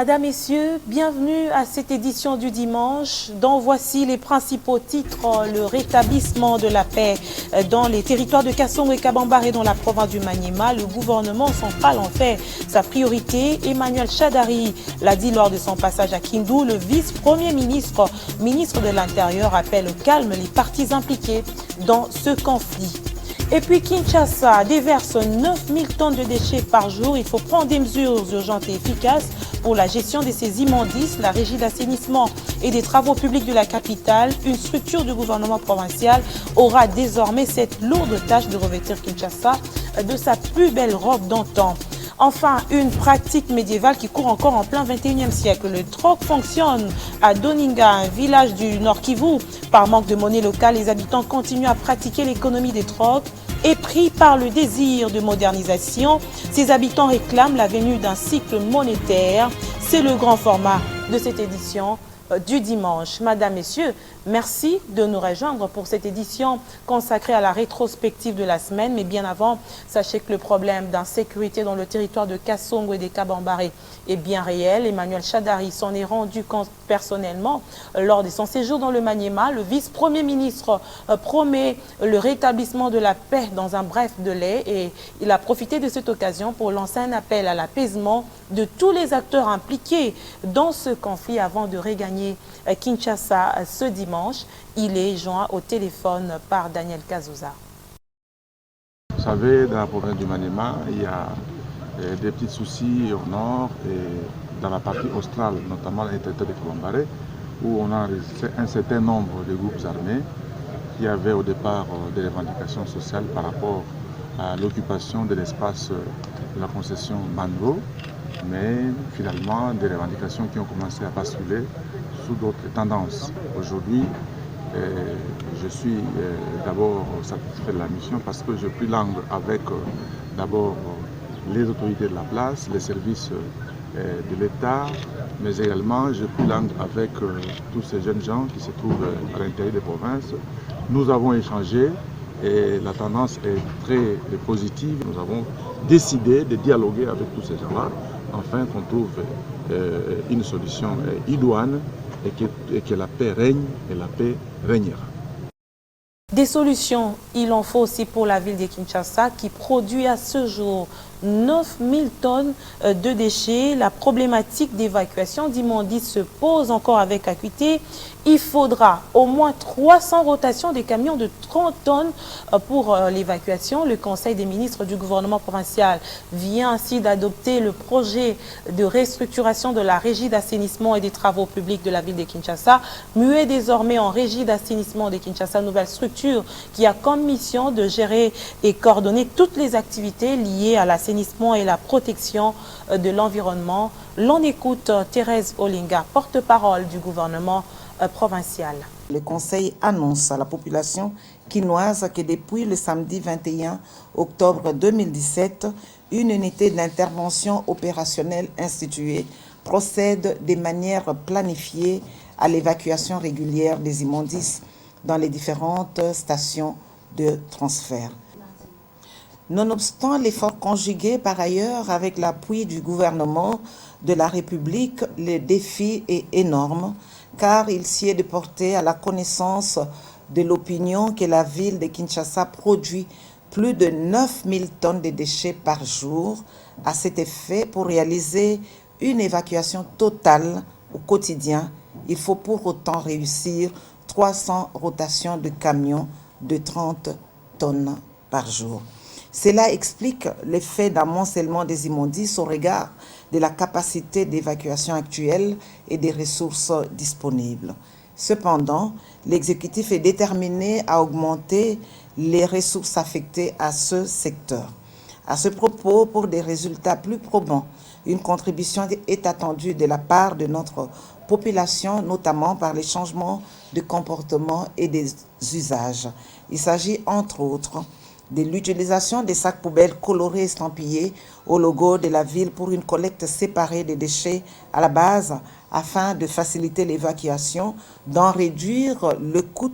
Madame, Messieurs, bienvenue à cette édition du dimanche dont voici les principaux titres. Le rétablissement de la paix dans les territoires de Kassongo et Kabambare dans la province du Maniema. Le gouvernement central en fait sa priorité. Emmanuel Shadari l'a dit lors de son passage à Kindu. Le vice-premier ministre, ministre de l'Intérieur, appelle au calme les parties impliquées dans ce conflit. Et puis Kinshasa déverse 9000 tonnes de déchets par jour. Il faut prendre des mesures urgentes et efficaces pour la gestion de ces immondices. La régie d'assainissement et des travaux publics de la capitale, une structure du gouvernement provincial, aura désormais cette lourde tâche de revêtir Kinshasa de sa plus belle robe d'antan. Enfin, une pratique médiévale qui court encore en plein 21e siècle. Le troc fonctionne à Doninga, un village du Nord Kivu. Par manque de monnaie locale, les habitants continuent à pratiquer l'économie des trocs. Et pris par le désir de modernisation, ces habitants réclament la venue d'un cycle monétaire. C'est le grand format de cette édition du dimanche. Madame, Messieurs, merci de nous rejoindre pour cette édition consacrée à la rétrospective de la semaine. Mais bien avant, sachez que le problème d'insécurité dans le territoire de Kassongo et des Kabambare est bien réel. Emmanuel Shadari s'en est rendu compte personnellement lors de son séjour dans le Maniema. Le vice-premier ministre promet le rétablissement de la paix dans un bref délai et il a profité de cette occasion pour lancer un appel à l'apaisement de tous les acteurs impliqués dans ce conflit avant de regagner Kinshasa ce dimanche. Il est joint au téléphone par Daniel Kazouza. Vous savez, dans la province du Maniema, il y a des petits soucis au nord et dans la partie australe, notamment l'intérieur de Kabambare, où on a enregistré un certain nombre de groupes armés qui avaient au départ des revendications sociales par rapport à l'occupation de l'espace de la concession Mango, mais finalement des revendications qui ont commencé à basculer sous d'autres tendances. Aujourd'hui, je suis d'abord satisfait de la mission parce que j'ai pris l'angle avec d'abord les autorités de la place, les services de l'État, mais également j'ai pris l'angle avec tous ces jeunes gens qui se trouvent à l'intérieur des provinces. Nous avons échangé et la tendance est très positive. Nous avons décidé de dialoguer avec tous ces gens-là afin qu'on trouve une solution idoine et que la paix règne et la paix régnera. Des solutions, il en faut aussi pour la ville de Kinshasa qui produit à ce jour 9000 tonnes de déchets. La problématique d'évacuation d'immondices se pose encore avec acuité. Il faudra au moins 300 rotations des camions de 30 tonnes pour l'évacuation. Le Conseil des ministres du gouvernement provincial vient ainsi d'adopter le projet de restructuration de la régie d'assainissement et des travaux publics de la ville de Kinshasa, muée désormais en régie d'assainissement de Kinshasa, nouvelle structure qui a comme mission de gérer et coordonner toutes les activités liées à l'assainissement et la protection de l'environnement. L'on écoute Thérèse Olinga, porte-parole du gouvernement provincial. Le Conseil annonce à la population quinoise que depuis le samedi 21 octobre 2017, une unité d'intervention opérationnelle instituée procède de manière planifiée à l'évacuation régulière des immondices dans les différentes stations de transfert. Nonobstant l'effort conjugué par ailleurs avec l'appui du gouvernement de la République, le défi est énorme car il s'y est de porter à la connaissance de l'opinion que la ville de Kinshasa produit plus de 9000 tonnes de déchets par jour. À cet effet, pour réaliser une évacuation totale au quotidien, il faut pour autant réussir 300 rotations de camions de 30 tonnes par jour. Cela explique l'effet d'amoncellement des immondices au regard de la capacité d'évacuation actuelle et des ressources disponibles. Cependant, l'exécutif est déterminé à augmenter les ressources affectées à ce secteur. À ce propos, pour des résultats plus probants, une contribution est attendue de la part de notre population, notamment par les changements de comportement et des usages. Il s'agit entre autres de l'utilisation des sacs poubelles colorés estampillés au logo de la ville pour une collecte séparée des déchets à la base afin de faciliter l'évacuation, d'en réduire le coût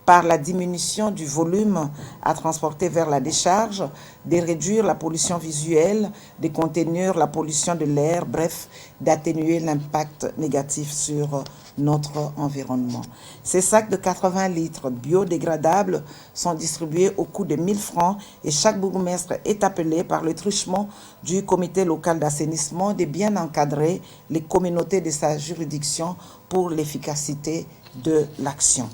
par la diminution du volume à transporter vers la décharge, de réduire la pollution visuelle, de contenir la pollution de l'air, bref, d'atténuer l'impact négatif sur notre environnement. Ces sacs de 80 litres biodégradables sont distribués au coût de 1 000 francs et chaque bourgmestre est appelé par le truchement du comité local d'assainissement de bien encadrer les communautés de sa juridiction pour l'efficacité de l'action.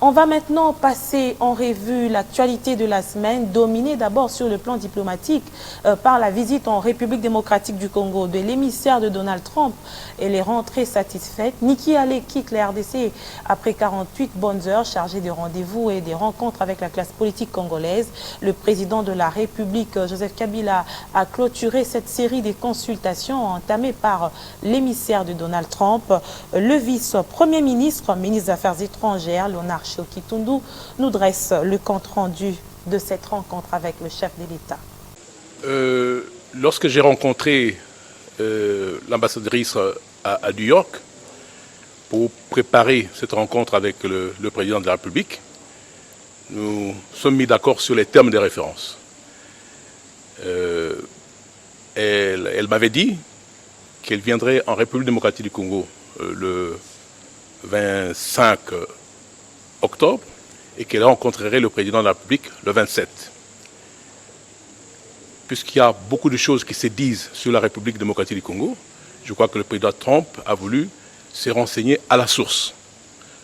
On va maintenant passer en revue l'actualité de la semaine, dominée d'abord sur le plan diplomatique par la visite en République démocratique du Congo de l'émissaire de Donald Trump et les rentrées satisfaites. Nikki Haley quitte la RDC après 48 bonnes heures chargées de rendez-vous et des rencontres avec la classe politique congolaise. Le président de la République, Joseph Kabila, a clôturé cette série de consultations entamées par l'émissaire de Donald Trump. Le vice-premier ministre, ministre des Affaires étrangères, Léonard Kitundu, nous dresse le compte-rendu de cette rencontre avec le chef de l'État. Lorsque j'ai rencontré l'ambassadrice à New York pour préparer cette rencontre avec le président de la République, nous sommes mis d'accord sur les termes des références. Elle m'avait dit qu'elle viendrait en République démocratique du Congo le 25 octobre et qu'elle rencontrerait le président de la République le 27. Puisqu'il y a beaucoup de choses qui se disent sur la République démocratique du Congo, je crois que le président Trump a voulu se renseigner à la source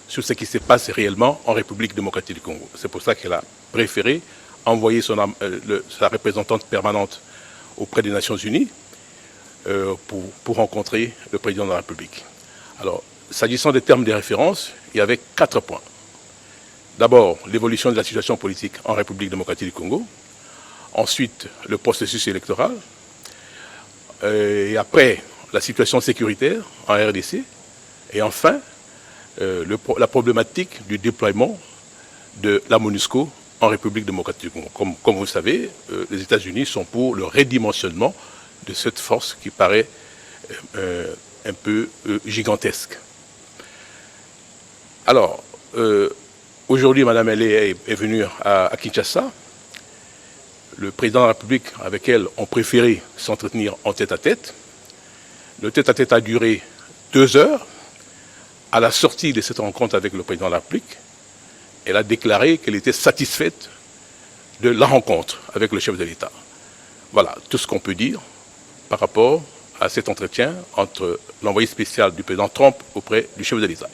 sur ce qui se passe réellement en République démocratique du Congo. C'est pour ça qu'elle a préféré envoyer sa représentante permanente auprès des Nations Unies pour rencontrer le président de la République. Alors, s'agissant des termes de référence, il y avait 4 points. D'abord, l'évolution de la situation politique en République démocratique du Congo. Ensuite, le processus électoral. Et après, la situation sécuritaire en RDC. Et enfin, la problématique du déploiement de la MONUSCO en République démocratique du Congo. Comme vous le savez, les États-Unis sont pour le redimensionnement de cette force qui paraît un peu gigantesque. Alors, aujourd'hui, Mme Haley est venue à Kinshasa. Le président de la République, avec elle, ont préféré s'entretenir en tête-à-tête. Le tête-à-tête a duré 2 heures. À la sortie de cette rencontre avec le président de la République, elle a déclaré qu'elle était satisfaite de la rencontre avec le chef de l'État. Voilà tout ce qu'on peut dire par rapport à cet entretien entre l'envoyé spécial du président Trump auprès du chef de l'État.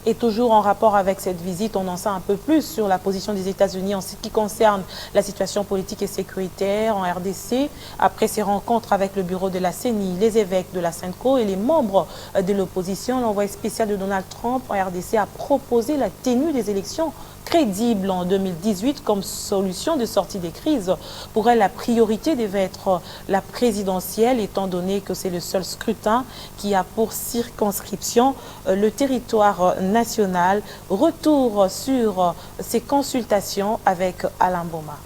Et toujours en rapport avec cette visite, on en sait un peu plus sur la position des États-Unis en ce qui concerne la situation politique et sécuritaire en RDC. Après ces rencontres avec le bureau de la CENI, les évêques de la SENCO et les membres de l'opposition, l'envoyé spécial de Donald Trump en RDC a proposé la tenue des élections crédibles en 2018 comme solution de sortie des crises. Pour elle, la priorité devait être la présidentielle, étant donné que c'est le seul scrutin qui a pour circonscription le territoire national. Retour sur ces consultations avec Alain Boma.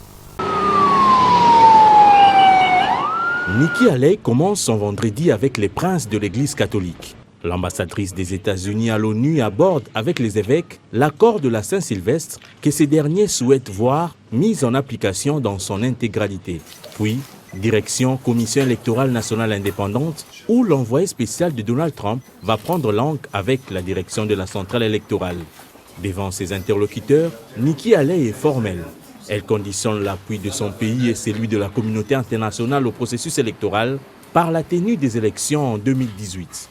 Nikki Haley commence son vendredi avec les princes de l'Église catholique. L'ambassadrice des États-Unis à l'ONU aborde avec les évêques l'accord de la Saint-Sylvestre que ces derniers souhaitent voir mis en application dans son intégralité. Puis, direction Commission électorale nationale indépendante où l'envoyé spécial de Donald Trump va prendre langue avec la direction de la centrale électorale. Devant ses interlocuteurs, Nikki Haley est formelle. Elle conditionne l'appui de son pays et celui de la communauté internationale au processus électoral par la tenue des élections en 2018.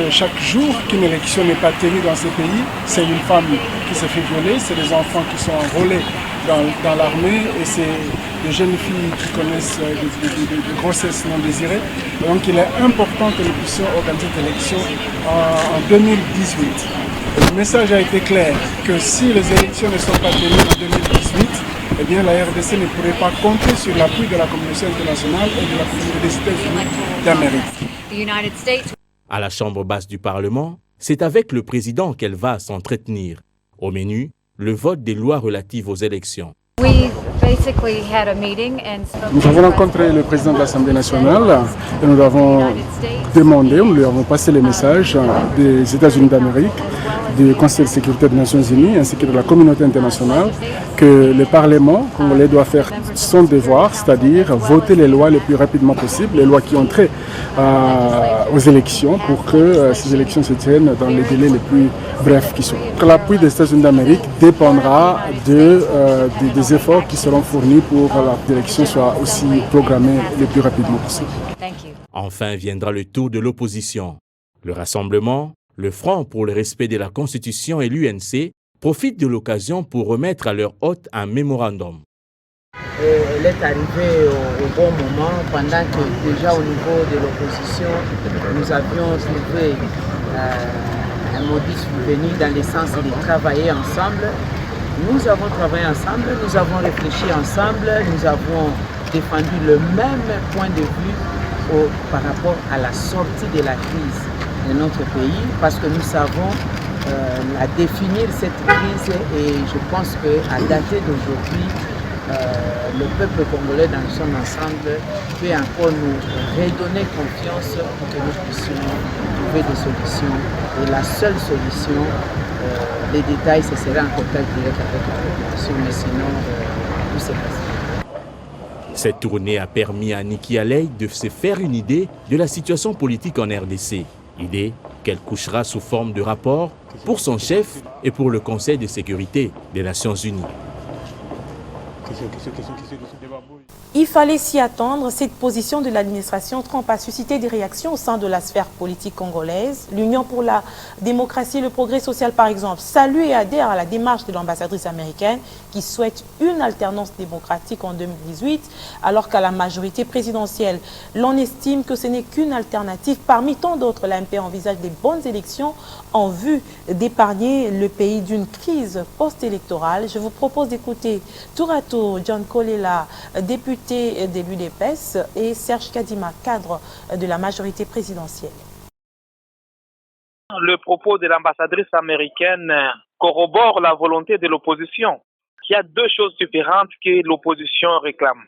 Chaque jour qu'une élection n'est pas tenue dans ces pays, c'est une femme qui se fait violer, c'est des enfants qui sont enrôlés dans l'armée et c'est des jeunes filles qui connaissent des grossesses non désirées. Donc il est important que nous puissions organiser cette élection en 2018. Le message a été clair que si les élections ne sont pas tenues en 2018, eh bien la RDC ne pourrait pas compter sur l'appui de la communauté internationale et de la communauté des États-Unis d'Amérique. À la Chambre basse du Parlement, c'est avec le président qu'elle va s'entretenir. Au menu, le vote des lois relatives aux élections. We Nous avons rencontré le président de l'Assemblée nationale et nous avons demandé, nous lui avons passé les messages des États-Unis d'Amérique, du Conseil de sécurité des Nations Unies ainsi que de la communauté internationale que le Parlement congolais doit faire son devoir, c'est-à-dire voter les lois le plus rapidement possible, les lois qui ont trait aux élections pour que ces élections se tiennent dans les délais les plus brefs qui sont. L'appui des États-Unis d'Amérique dépendra des efforts qui seront fournis pour que l'élection soit aussi programmée le plus rapidement possible. Enfin viendra le tour de l'opposition. Le Rassemblement, le Front pour le respect de la Constitution et l'UNC profitent de l'occasion pour remettre à leur hôte un mémorandum. Elle est arrivée au bon moment pendant que déjà au niveau de l'opposition, nous avions trouvé un modus venu dans le sens de travailler ensemble. Nous avons travaillé ensemble, nous avons réfléchi ensemble, nous avons défendu le même point de vue par rapport à la sortie de la crise de notre pays, parce que nous savons à définir cette crise et je pense qu'à dater d'aujourd'hui, le peuple congolais dans son ensemble peut encore nous redonner confiance pour que nous puissions trouver des solutions. Et la seule solution, les détails, ce serait en contact direct avec la population, mais sinon, tout s'est passé. Cette tournée a permis à Nikki Haley de se faire une idée de la situation politique en RDC. Idée qu'elle couchera sous forme de rapport pour son chef et pour le Conseil de sécurité des Nations Unies. Il fallait s'y attendre. Cette position de l'administration Trump a suscité des réactions au sein de la sphère politique congolaise. L'Union pour la démocratie et le progrès social, par exemple, salue et adhère à la démarche de l'ambassadrice américaine qui souhaite une alternance démocratique en 2018, alors qu'à la majorité présidentielle, l'on estime que ce n'est qu'une alternative. Parmi tant d'autres, l'AMP envisage des bonnes élections en vue d'épargner le pays d'une crise post-électorale. Je vous propose d'écouter tour à tour John Kolela, député de l'UDPS, et Serge Kadima, cadre de la majorité présidentielle. Le propos de l'ambassadrice américaine corrobore la volonté de l'opposition. Il y a deux choses différentes que l'opposition réclame.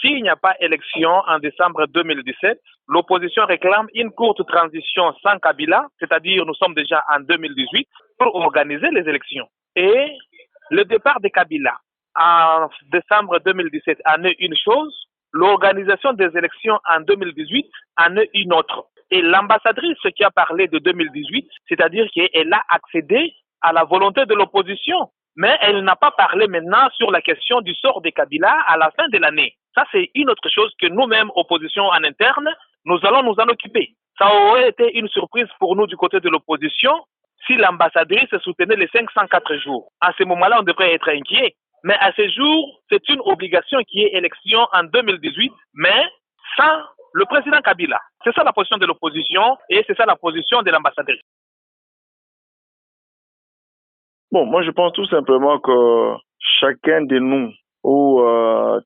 S'il n'y a pas élection en décembre 2017, l'opposition réclame une courte transition sans Kabila, c'est-à-dire nous sommes déjà en 2018, pour organiser les élections. Et le départ de Kabila en décembre 2017 en est une chose, l'organisation des élections en 2018 en est une autre. Et l'ambassadrice qui a parlé de 2018, c'est-à-dire qu'elle a accédé à la volonté de l'opposition, mais elle n'a pas parlé maintenant sur la question du sort de Kabila à la fin de l'année. Ça, c'est une autre chose que nous-mêmes, opposition en interne, nous allons nous en occuper. Ça aurait été une surprise pour nous du côté de l'opposition si l'ambassadrice soutenait les 504 jours. À ce moment-là, on devrait être inquiet. Mais à ce jour, c'est une obligation qui est élection en 2018, mais sans le président Kabila. C'est ça la position de l'opposition et c'est ça la position de l'ambassadrice. Bon, moi je pense tout simplement que chacun de nous, ou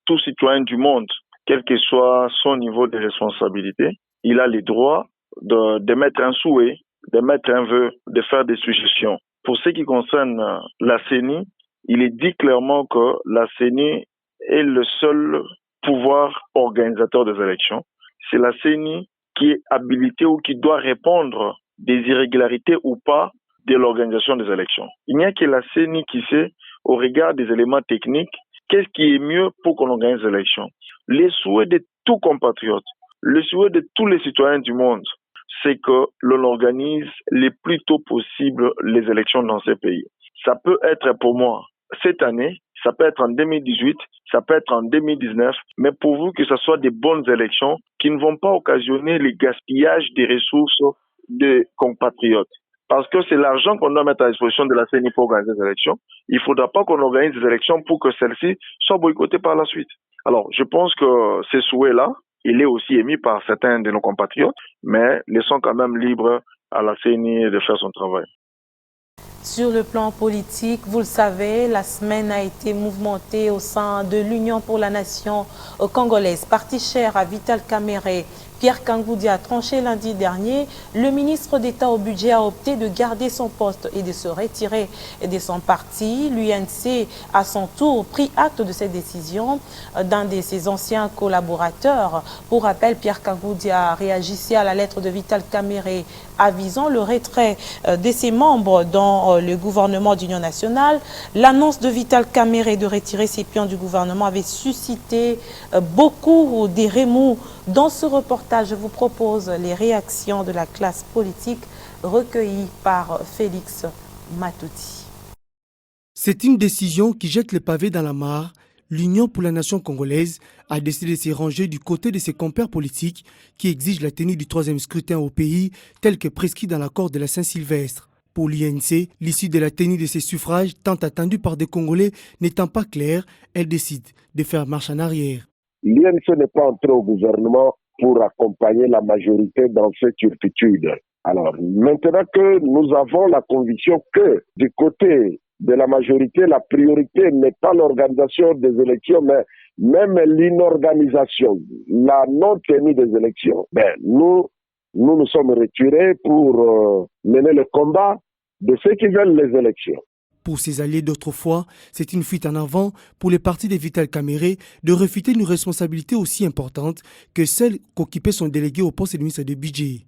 tout citoyen du monde, quel que soit son niveau de responsabilité, il a le droit d'émettre un souhait, d'émettre un vœu, de faire des suggestions. Pour ce qui concerne la CENI, il est dit clairement que la CENI est le seul pouvoir organisateur des élections. C'est la CENI qui est habilitée ou qui doit répondre des irrégularités ou pas de l'organisation des élections. Il n'y a que la CENI qui sait, au regard des éléments techniques, qu'est-ce qui est mieux pour qu'on organise les élections. Les souhaits de tous compatriotes, le souhait de tous les citoyens du monde, c'est que l'on organise le plus tôt possible les élections dans ces pays. Ça peut être pour moi cette année, ça peut être en 2018, ça peut être en 2019, mais pourvu que ce soit des bonnes élections qui ne vont pas occasionner le gaspillage des ressources des compatriotes. Parce que c'est l'argent qu'on doit mettre à disposition de la CENI pour organiser des élections. Il ne faudra pas qu'on organise des élections pour que celles-ci soient boycottées par la suite. Alors, je pense que ces souhaits-là, il est aussi émis par certains de nos compatriotes, mais laissons quand même libre à la CENI de faire son travail. Sur le plan politique, vous le savez, la semaine a été mouvementée au sein de l'Union pour la nation congolaise. Parti cher à Vital Kamerhe, Pierre Kangoudia a tranché lundi dernier. Le ministre d'État au budget a opté de garder son poste et de se retirer de son parti. L'UNC, à son tour, pris acte de cette décision d'un de ses anciens collaborateurs. Pour rappel, Pierre Kangoudia réagissait à la lettre de Vital Kamerhe avisant le retrait de ses membres dans le gouvernement d'Union nationale. L'annonce de Vital Kamerhe de retirer ses pions du gouvernement avait suscité beaucoup de remous. Dans ce reportage, je vous propose les réactions de la classe politique recueillies par Félix Matouti. C'est une décision qui jette les pavés dans la mare. L'Union pour la nation congolaise a décidé de se ranger du côté de ses compères politiques qui exigent la tenue du 3e scrutin au pays tel que prescrit dans l'accord de la Saint-Sylvestre. Pour l'INC, l'issue de la tenue de ces suffrages tant attendus par des Congolais n'étant pas claire, elle décide de faire marche en arrière. L'INC n'est pas entré au gouvernement pour accompagner la majorité dans cette turpitude. Alors, maintenant que nous avons la conviction que du côté de la majorité, la priorité n'est pas l'organisation des élections, mais même l'inorganisation, la non-tenue des élections. Nous nous sommes retirés pour mener le combat de ceux qui veulent les élections. Pour ses alliés d'autrefois, c'est une fuite en avant pour les partis de Vital Kamerhe de refuter une responsabilité aussi importante que celle qu'occupait son délégué au poste de ministre du budget.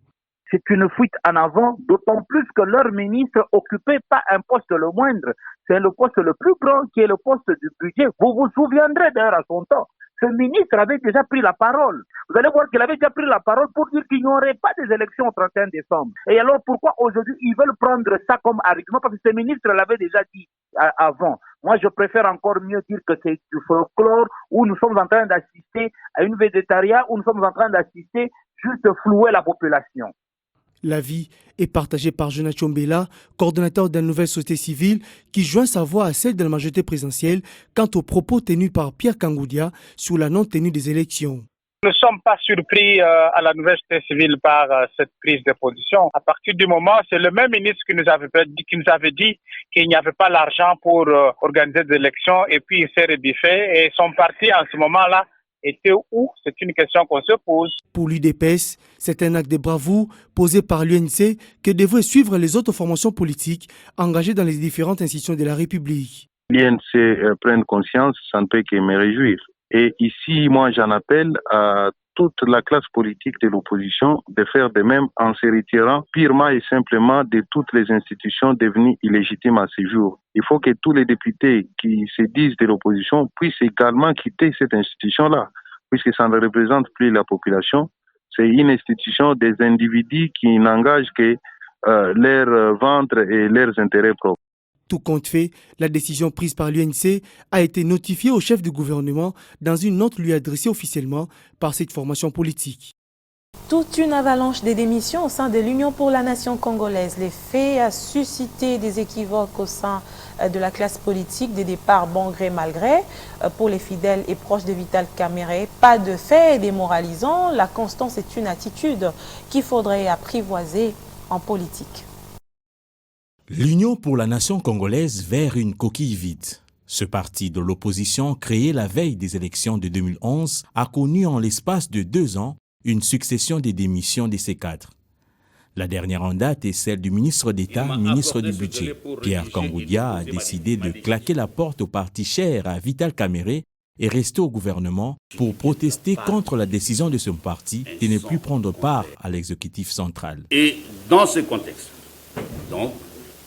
C'est une fuite en avant, d'autant plus que leur ministre occupait pas un poste le moindre. C'est le poste le plus grand qui est le poste du budget. Vous vous souviendrez d'ailleurs à son temps. Ce ministre avait déjà pris la parole. Vous allez voir qu'il avait déjà pris la parole pour dire qu'il n'y aurait pas des élections au 31 décembre. Et alors pourquoi aujourd'hui ils veulent prendre ça comme argument? Parce que ce ministre l'avait déjà dit avant. Moi je préfère encore mieux dire que c'est du folklore où nous sommes en train d'assister à une végétariat, où nous sommes en train d'assister juste flouer la population. L'avis est partagé par Jonathan Chombela, coordonnateur de la nouvelle société civile, qui joint sa voix à celle de la majorité présidentielle quant aux propos tenus par Pierre Kangoudia sur la non-tenue des élections. Nous ne sommes pas surpris à la nouvelle société civile par cette prise de position. À partir du moment, c'est le même ministre qui nous avait dit qu'il n'y avait pas l'argent pour organiser des élections et puis il s'est rebiffé et son parti en ce moment-là était où? C'est une question qu'on se pose. Pour l'UDPS, c'est un acte de bravoure posé par l'UNC que devraient suivre les autres formations politiques engagées dans les différentes institutions de la République. L'INC prenne conscience, ça ne peut que me réjouir. Et ici, moi, j'en appelle à toute la classe politique de l'opposition de faire de même en se retirant purement et simplement de toutes les institutions devenues illégitimes à ce jour. Il faut que tous les députés qui se disent de l'opposition puissent également quitter cette institution-là, puisque ça ne représente plus la population. C'est une institution des individus qui n'engagent que leur ventre et leurs intérêts propres. Tout compte fait, la décision prise par l'UNC a été notifiée au chef du gouvernement dans une note lui adressée officiellement par cette formation politique. Toute une avalanche des démissions au sein de l'Union pour la nation congolaise. Les faits a suscité des équivoques au sein de la classe politique, des départs bon gré mal gré. Pour les fidèles et proches de Vital Kamerhe, pas de faits démoralisants. La constance est une attitude qu'il faudrait apprivoiser en politique. L'Union pour la nation congolaise vers une coquille vide. Ce parti de l'opposition, créé la veille des élections de 2011, a connu en l'espace de 2 ans une succession de démissions de ses cadres. La dernière en date est celle du ministre d'État, ministre du Budget. Pierre Kangoudia a décidé de claquer la porte au parti cher à Vital Kamerhe et rester au gouvernement pour protester contre la décision de son parti de ne plus prendre part à l'exécutif central. Et dans ce contexte, donc,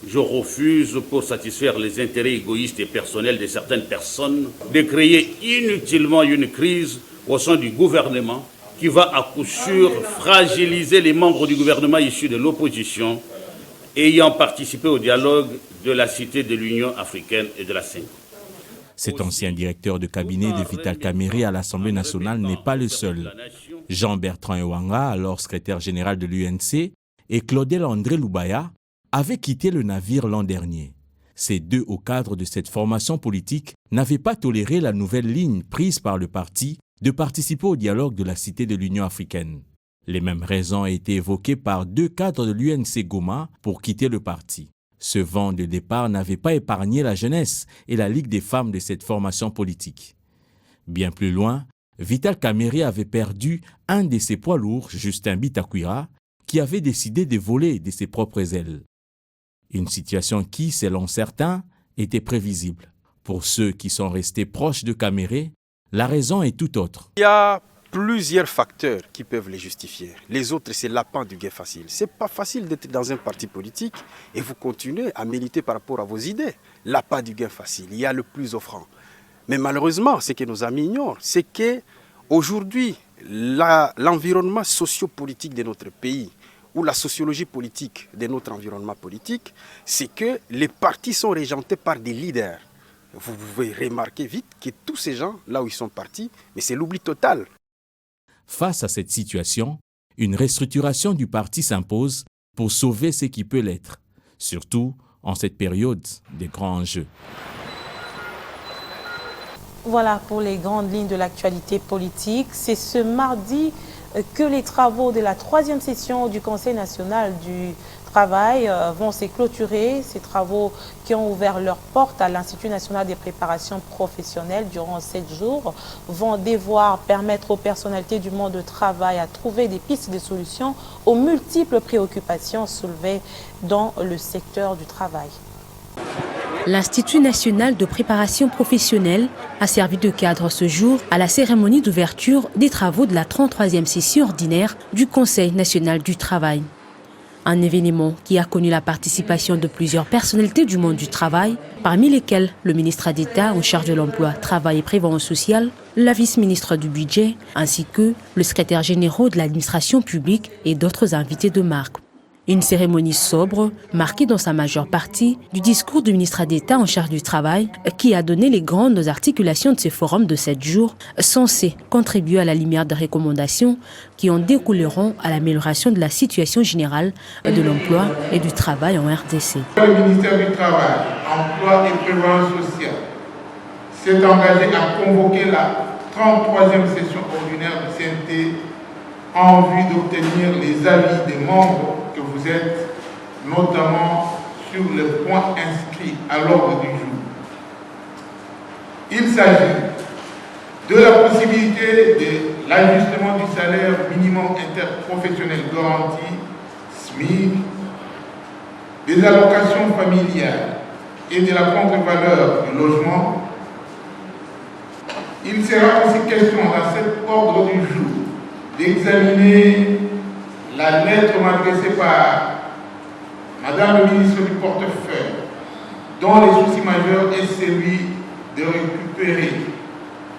je refuse, pour satisfaire les intérêts égoïstes et personnels de certaines personnes, de créer inutilement une crise au sein du gouvernement qui va à coup sûr fragiliser les membres du gouvernement issus de l'opposition ayant participé au dialogue de la Cité de l'Union africaine et de la CENCO. Cet ancien directeur de cabinet de Vital Kamerhe à l'Assemblée nationale n'est pas le seul. Jean-Bertrand Ewanga, alors secrétaire général de l'UNC, et Claudel André Loubaya avaient quitté le navire l'an dernier. Ces 2 hauts cadres de cette formation politique n'avaient pas toléré la nouvelle ligne prise par le parti de participer au dialogue de la Cité de l'Union africaine. Les mêmes raisons ont été évoquées par 2 cadres de l'UNC Goma pour quitter le parti. Ce vent de départ n'avait pas épargné la jeunesse et la Ligue des femmes de cette formation politique. Bien plus loin, Vital Kamerhe avait perdu un de ses poids lourds, Justin Bitakwira, qui avait décidé de voler de ses propres ailes. Une situation qui, selon certains, était prévisible. Pour ceux qui sont restés proches de Kamerhe, la raison est tout autre. Il y a plusieurs facteurs qui peuvent les justifier. Les autres, c'est l'appât du gain facile. C'est pas facile d'être dans un parti politique et vous continuez à militer par rapport à vos idées. L'appât du gain facile, il y a le plus offrant. Mais malheureusement, ce que nos amis ignorent, c'est qu'aujourd'hui, l'environnement sociopolitique de notre pays, ou la sociologie politique de notre environnement politique, c'est que les partis sont régentés par des leaders. Vous pouvez remarquer vite que tous ces gens, là où ils sont partis, mais c'est l'oubli total. Face à cette situation, une restructuration du parti s'impose pour sauver ce qui peut l'être, surtout en cette période des grands enjeux. Voilà pour les grandes lignes de l'actualité politique. C'est ce mardi que les travaux de la 3e session du Conseil national du travail vont se clôturer. Ces travaux qui ont ouvert leurs portes à l'Institut national des préparations professionnelles durant 7 jours vont devoir permettre aux personnalités du monde du travail à trouver des pistes de solutions aux multiples préoccupations soulevées dans le secteur du travail. L'Institut national de préparation professionnelle a servi de cadre ce jour à la cérémonie d'ouverture des travaux de la 33e session ordinaire du Conseil national du travail. Un événement qui a connu la participation de plusieurs personnalités du monde du travail, parmi lesquelles le ministre d'État en charge de l'emploi, travail et prévoyance sociale, la vice-ministre du budget, ainsi que le secrétaire général de l'administration publique et d'autres invités de marque. Une cérémonie sobre, marquée dans sa majeure partie du discours du ministre d'État en charge du travail, qui a donné les grandes articulations de ces forums de 7 jours, censés contribuer à la lumière des recommandations qui en découleront à l'amélioration de la situation générale de l'emploi et du travail en RDC. Le ministère du Travail, Emploi et Prévoyance sociale s'est engagé à convoquer la 33e session ordinaire du CNT en vue d'obtenir les avis des membres que vous êtes, notamment sur les points inscrits à l'ordre du jour. Il s'agit de la possibilité de l'ajustement du salaire minimum interprofessionnel garanti, SMIC, des allocations familiales et de la contre-valeur du logement. Il sera aussi question dans cet ordre du jour d'examiner la lettre adressée par Madame le ministre du Portefeuille, dont les soucis majeurs est celui de récupérer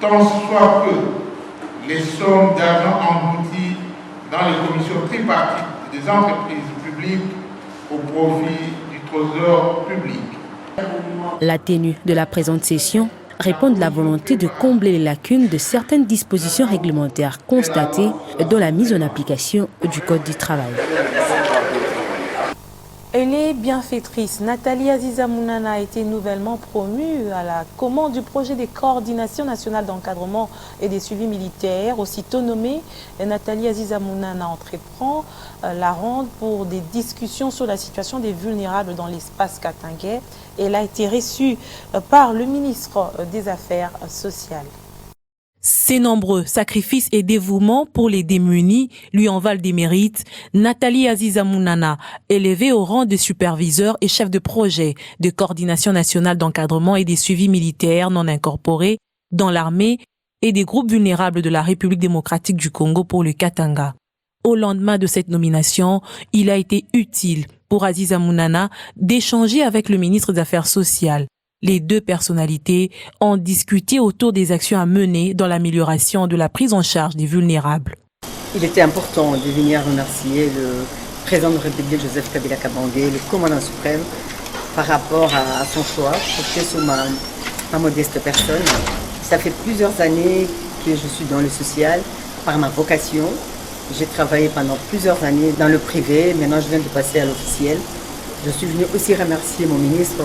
tant soit peu les sommes d'argent englouties dans les commissions tripartites des entreprises publiques au profit du trésor public. La tenue de la présente session répond de la volonté de combler les lacunes de certaines dispositions réglementaires constatées dans la mise en application du Code du travail. Elle est bienfaitrice. Nathalie Aziza Mounana a été nouvellement promue à la commande du projet de coordination nationale d'encadrement et des suivis militaires. Aussitôt nommée, Nathalie Aziza Mounana entreprend la ronde pour des discussions sur la situation des vulnérables dans l'espace katangais. Elle a été reçue par le ministre des Affaires sociales. Ses nombreux sacrifices et dévouements pour les démunis lui en valent des mérites. Nathalie Aziza Mounana, élevée au rang de superviseur et chef de projet de coordination nationale d'encadrement et des suivis militaires non incorporés dans l'armée et des groupes vulnérables de la République démocratique du Congo pour le Katanga. Au lendemain de cette nomination, il a été utile pour Aziza Mounana d'échanger avec le ministre des Affaires sociales. Les deux personnalités ont discuté autour des actions à mener dans l'amélioration de la prise en charge des vulnérables. Il était important de venir remercier le président de la République, Joseph Kabila Kabange, le commandant suprême, par rapport à son choix, porté sur ma modeste personne. Ça fait plusieurs années que je suis dans le social, par ma vocation. J'ai travaillé pendant plusieurs années dans le privé, maintenant je viens de passer à l'officiel. Je suis venue aussi remercier mon ministre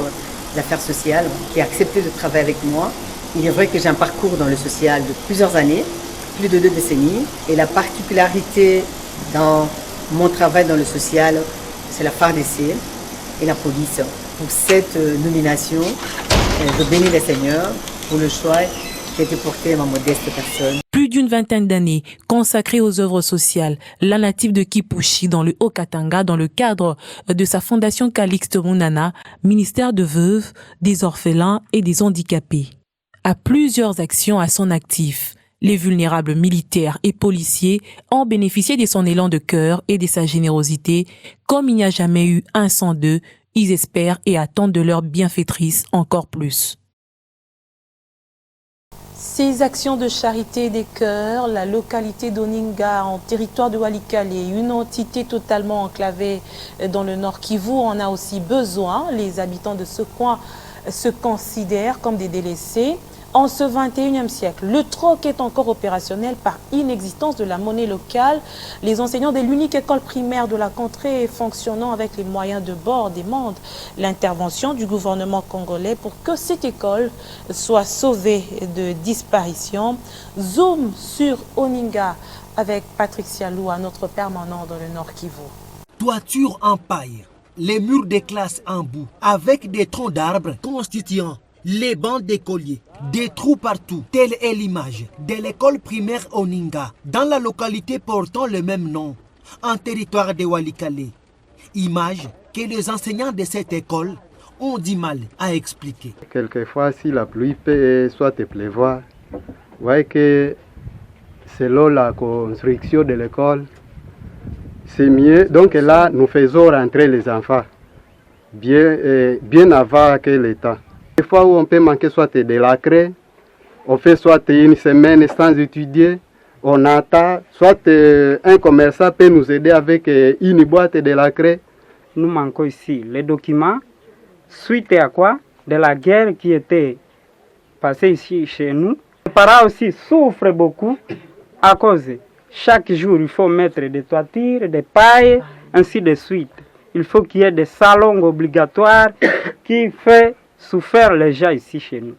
des Affaires sociales qui a accepté de travailler avec moi. Il est vrai que j'ai un parcours dans le social de plusieurs années, plus de 2 décennies. Et la particularité dans mon travail dans le social, c'est la FARDC et la police. Pour cette nomination, je bénis les seigneurs pour le choix qui a été porté à ma modeste personne. Plus plus d'une vingtaine d'années consacrée aux œuvres sociales, la native de Kipushi dans le Haut-Katanga dans le cadre de sa fondation Calixte Munana, ministère de veuves, des orphelins et des handicapés. A plusieurs actions à son actif. Les vulnérables militaires et policiers ont bénéficié de son élan de cœur et de sa générosité. Comme il n'y a jamais eu un sans deux, ils espèrent et attendent de leur bienfaitrice encore plus. Ces actions de charité des cœurs, la localité d'Oninga en territoire de Walikale, une entité totalement enclavée dans le Nord Kivu, en a aussi besoin. Les habitants de ce coin se considèrent comme des délaissés. En ce 21e siècle, le troc est encore opérationnel par inexistence de la monnaie locale. Les enseignants de l'unique école primaire de la contrée fonctionnant avec les moyens de bord demandent l'intervention du gouvernement congolais pour que cette école soit sauvée de disparition. Zoom sur Oninga avec Patricia Loua, notre permanent dans le Nord Kivu. Toiture en paille, les murs des classes en boue, avec des troncs d'arbres constituant les bancs d'écoliers, des trous partout. Telle est l'image de l'école primaire Oninga, dans la localité portant le même nom, en territoire de Walikale. Image que les enseignants de cette école ont du mal à expliquer. Quelquefois, si la pluie peut soit pleuvoir, vous voyez que selon la construction de l'école, c'est mieux. Donc là, nous faisons rentrer les enfants bien avant que le temps. Des fois où on peut manquer soit de la craie, on fait soit une semaine sans étudier, on attend, soit un commerçant peut nous aider avec une boîte de la craie. Nous manquons ici les documents, suite à quoi? De la guerre qui était passée ici chez nous. Les parents aussi souffrent beaucoup à cause, chaque jour il faut mettre des toitures, des pailles, ainsi de suite. Il faut qu'il y ait des salons obligatoires qui fait souffrir les gens ici chez nous.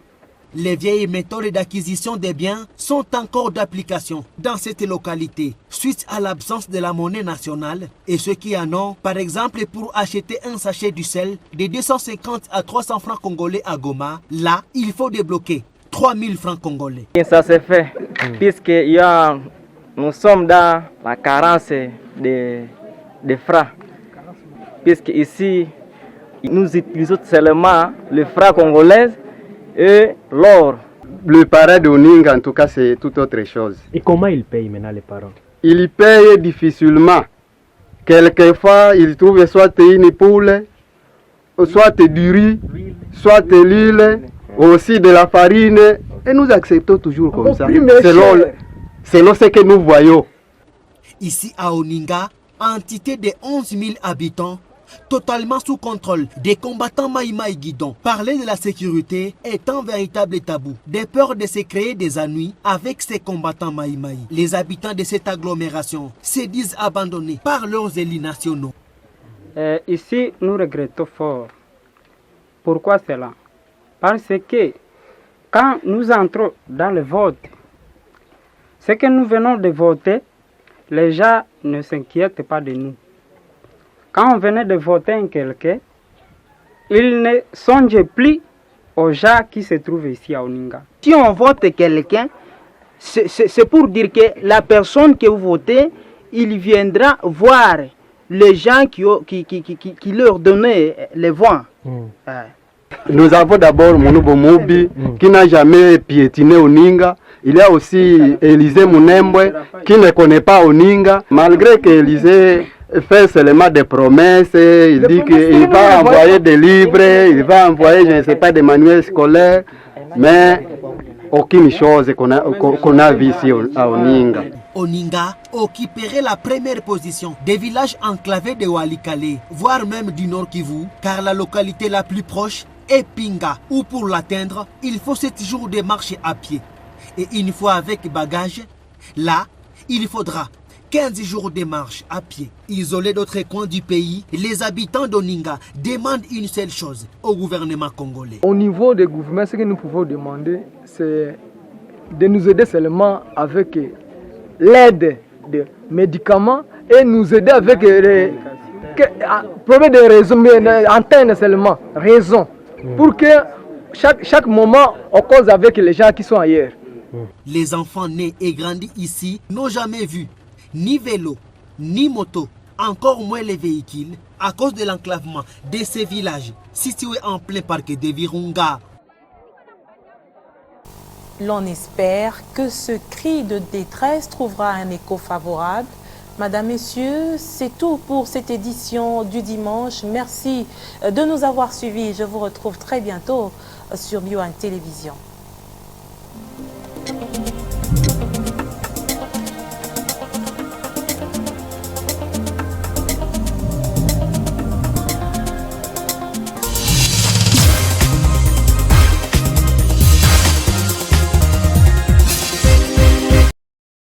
Les vieilles méthodes d'acquisition des biens sont encore d'application dans cette localité, suite à l'absence de la monnaie nationale. Et ceux qui en ont, par exemple, pour acheter un sachet du sel de 250 à 300 francs congolais à Goma, là, il faut débloquer 3000 francs congolais. Et ça se fait, puisque nous sommes dans la carence de francs. Puisque ici, nous utilisons seulement le franc congolais et l'or. Le parent d'Oninga, en tout cas, c'est tout autre chose. Et comment ils payent maintenant les parents? Ils payent difficilement. Quelquefois, ils trouvent soit une poule, soit du riz, soit de l'huile, aussi de la farine. Et nous acceptons toujours comme ça, selon ce que nous voyons. Ici à Oninga, entité de 11 000 habitants, totalement sous contrôle des combattants Maïmaï Guidon. Parler de la sécurité est un véritable tabou, de peur de se créer des ennuis avec ces combattants Maïmaï. Les habitants de cette agglomération se disent abandonnés par leurs élus nationaux. Ici, nous regrettons fort. Pourquoi cela? Parce que quand nous entrons dans le vote, ce que nous venons de voter, les gens ne s'inquiètent pas de nous. Quand on venait de voter un quelqu'un, il ne songe plus aux gens qui se trouvent ici à Oninga. Si on vote quelqu'un, c'est pour dire que la personne que vous votez, il viendra voir les gens qui leur donnaient les voix. Nous avons d'abord Monubo Mobi qui n'a jamais piétiné Oninga. Il y a aussi Élisée Mounembwe qui ne connaît pas Oninga, malgré qu'Élisée fait seulement des promesses. Il dit qu'il va envoyer des livres, il va envoyer, je ne sais pas, des manuels scolaires, mais aucune chose qu'on a vue ici à Oninga. Oninga occuperait la première position des villages enclavés de Walikale, voire même du Nord Kivu, car la localité la plus proche est Pinga, où pour l'atteindre, il faut 7 jours de marche à pied. Et une fois avec bagage, là, il faudra 15 jours de marche à pied. Isolés d'autres coins du pays, les habitants d'Oninga demandent une seule chose au gouvernement congolais. Au niveau des gouvernements, ce que nous pouvons demander, c'est de nous aider seulement avec l'aide de médicaments et nous aider avec les problèmes de réseau, mais antennes seulement, raison, pour que chaque moment on cause avec les gens qui sont ailleurs. Les enfants nés et grandis ici n'ont jamais vu ni vélo, ni moto, encore moins les véhicules, à cause de l'enclavement de ces villages situés en plein parc de Virunga. L'on espère que ce cri de détresse trouvera un écho favorable. Madame, Messieurs, c'est tout pour cette édition du dimanche. Merci de nous avoir suivis. Je vous retrouve très bientôt sur Bio1 Télévision.